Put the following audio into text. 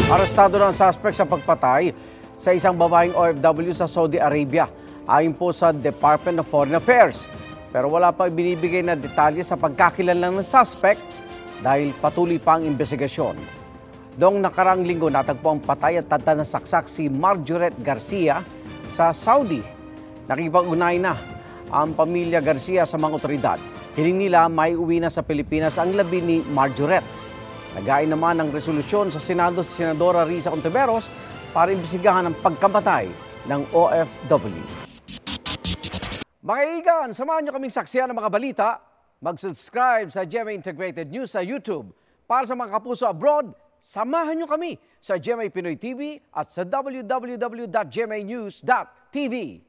Arestado ng suspect sa pagpatay sa isang babaeng OFW sa Saudi Arabia, ayon po sa Department of Foreign Affairs. Pero wala pa ibinibigay na detalye sa pagkakilanlan ng suspect dahil patuloy pa ang investigasyon. Noong nakarang linggo, natagpo ang patay at tanda ng saksak si Marjoret Garcia sa Saudi. Nakipag-ugnayan na ang pamilya Garcia sa mga otoridad. Hiling nila may uwi na sa Pilipinas ang labi ni Marjoret. Nag-aay naman ng resolusyon sa Senado si Senadora Risa Hontiveros para imbestigahan ang pagkamatay ng OFW. Mga kaibigan, samahan niyo kaming saksiyan ng mga balita. Mag-subscribe sa GMA Integrated News sa YouTube. Para sa mga kapuso abroad, samahan niyo kami sa GMA Pinoy TV at sa www.gmanews.tv.